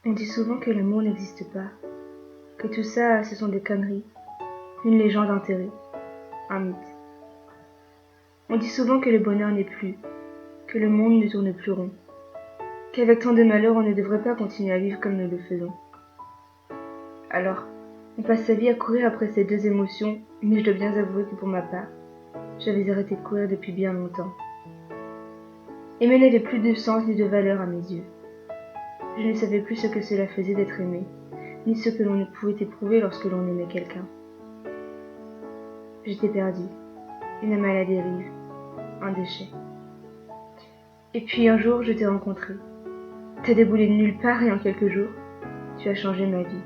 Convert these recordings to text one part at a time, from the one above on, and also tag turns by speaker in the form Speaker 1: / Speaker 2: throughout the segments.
Speaker 1: On dit souvent que l'amour n'existe pas, que tout ça, ce sont des conneries, une légende enterrée, un mythe. On dit souvent que le bonheur n'est plus, que le monde ne tourne plus rond, qu'avec tant de malheur, on ne devrait pas continuer à vivre comme nous le faisons. Alors, on passe sa vie à courir après ces deux émotions, mais je dois bien avouer que pour ma part, j'avais arrêté de courir depuis bien longtemps. Aimer n'avait plus de sens ni de valeur à mes yeux. Je ne savais plus ce que cela faisait d'être aimé, ni ce que l'on ne pouvait éprouver lorsque l'on aimait quelqu'un. J'étais perdue, une âme à la dérive, un déchet. Et puis un jour, je t'ai rencontré. T'as déboulé de nulle part et en quelques jours, tu as changé ma vie.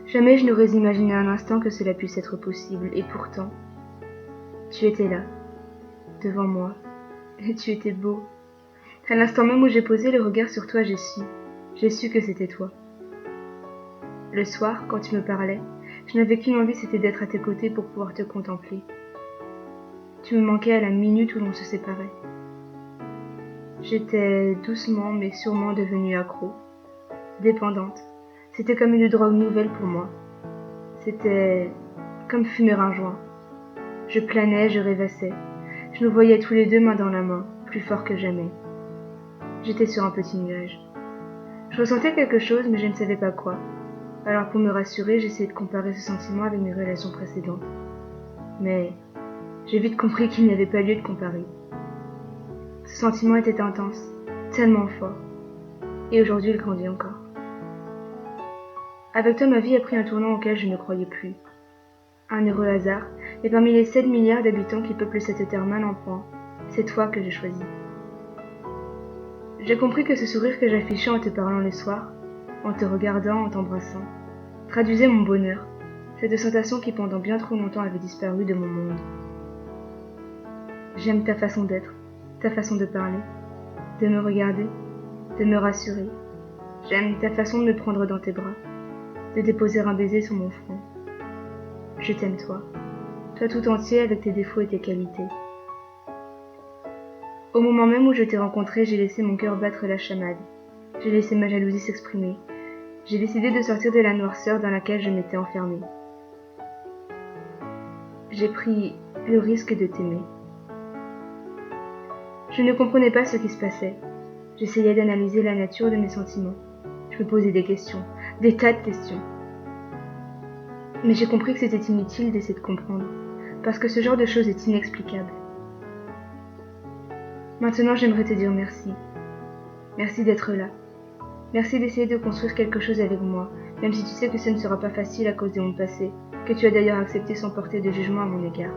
Speaker 1: Jamais je n'aurais imaginé un instant que cela puisse être possible, et pourtant, tu étais là, devant moi, et tu étais beau. À l'instant même où j'ai posé le regard sur toi, j'ai su que c'était toi. Le soir, quand tu me parlais, je n'avais qu'une envie, c'était d'être à tes côtés pour pouvoir te contempler. Tu me manquais à la minute où l'on se séparait. J'étais doucement mais sûrement devenue accro, dépendante. C'était comme une drogue nouvelle pour moi. C'était comme fumer un joint. Je planais, je rêvassais. Je nous voyais tous les deux main dans la main, plus fort que jamais. J'étais sur un petit nuage. Je ressentais quelque chose, mais je ne savais pas quoi. Alors pour me rassurer, j'essayais de comparer ce sentiment avec mes relations précédentes. Mais j'ai vite compris qu'il n'y avait pas lieu de comparer. Ce sentiment était intense, tellement fort. Et aujourd'hui, il grandit encore. Avec toi, ma vie a pris un tournant auquel je ne croyais plus. Un heureux hasard, et parmi les 7 milliards d'habitants qui peuplent cette terre mal en point, c'est toi que j'ai choisi. J'ai compris que ce sourire que j'affichais en te parlant le soir, en te regardant, en t'embrassant, traduisait mon bonheur, cette sensation qui pendant bien trop longtemps avait disparu de mon monde. J'aime ta façon d'être, ta façon de parler, de me regarder, de me rassurer. J'aime ta façon de me prendre dans tes bras, de déposer un baiser sur mon front. Je t'aime toi tout entier avec tes défauts et tes qualités. Au moment même où je t'ai rencontré, j'ai laissé mon cœur battre la chamade. J'ai laissé ma jalousie s'exprimer. J'ai décidé de sortir de la noirceur dans laquelle je m'étais enfermée. J'ai pris le risque de t'aimer. Je ne comprenais pas ce qui se passait. J'essayais d'analyser la nature de mes sentiments. Je me posais des questions, des tas de questions. Mais j'ai compris que c'était inutile d'essayer de comprendre, parce que ce genre de choses est inexplicable. Maintenant, j'aimerais te dire merci. Merci d'être là. Merci d'essayer de construire quelque chose avec moi, même si tu sais que ce ne sera pas facile à cause de mon passé, que tu as d'ailleurs accepté sans porter de jugement à mon égard.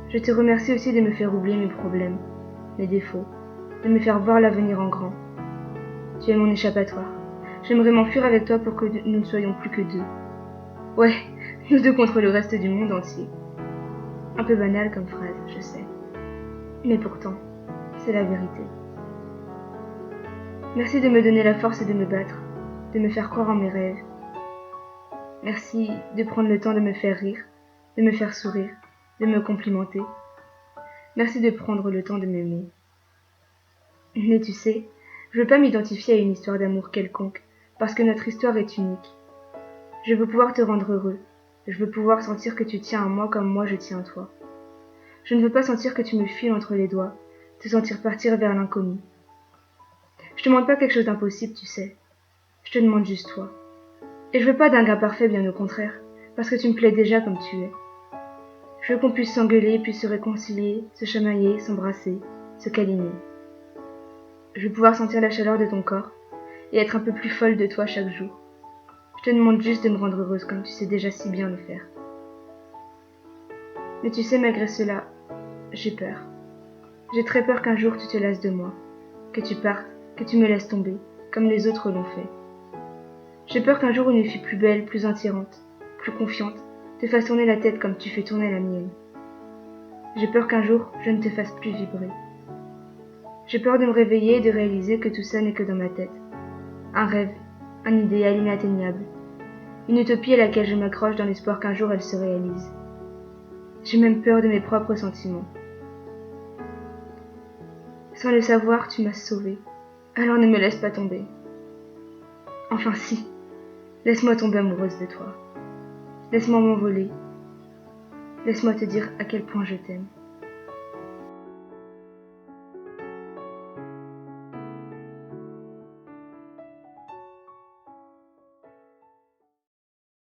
Speaker 1: Je te remercie aussi de me faire oublier mes problèmes, mes défauts, de me faire voir l'avenir en grand. Tu es mon échappatoire. J'aimerais m'enfuir avec toi pour que nous ne soyons plus que deux. Ouais, nous deux contre le reste du monde entier. Un peu banal comme phrase, je sais. Mais pourtant, c'est la vérité. Merci de me donner la force de me battre, de me faire croire en mes rêves. Merci de prendre le temps de me faire rire, de me faire sourire, de me complimenter. Merci de prendre le temps de m'aimer. Mais tu sais, je veux pas m'identifier à une histoire d'amour quelconque, parce que notre histoire est unique. Je veux pouvoir te rendre heureux. Je veux pouvoir sentir que tu tiens à moi comme moi je tiens à toi. Je ne veux pas sentir que tu me files entre les doigts, te sentir partir vers l'inconnu. Je te demande pas quelque chose d'impossible, tu sais. Je te demande juste toi. Et je veux pas d'un gars parfait, bien au contraire, parce que tu me plais déjà comme tu es. Je veux qu'on puisse s'engueuler, puis se réconcilier, se chamailler, s'embrasser, se câliner. Je veux pouvoir sentir la chaleur de ton corps, et être un peu plus folle de toi chaque jour. Je te demande juste de me rendre heureuse comme tu sais déjà si bien le faire. Mais tu sais, malgré cela, j'ai peur. J'ai très peur qu'un jour tu te lasses de moi, que tu partes, que tu me laisses tomber, comme les autres l'ont fait. J'ai peur qu'un jour une fille plus belle, plus attirante, plus confiante, te fasse tourner la tête comme tu fais tourner la mienne. J'ai peur qu'un jour je ne te fasse plus vibrer. J'ai peur de me réveiller et de réaliser que tout ça n'est que dans ma tête. Un rêve, un idéal inatteignable, une utopie à laquelle je m'accroche dans l'espoir qu'un jour elle se réalise. J'ai même peur de mes propres sentiments. Sans le savoir, tu m'as sauvée. Alors ne me laisse pas tomber. Enfin si, laisse-moi tomber amoureuse de toi. Laisse-moi m'envoler. Laisse-moi te dire à quel point je t'aime.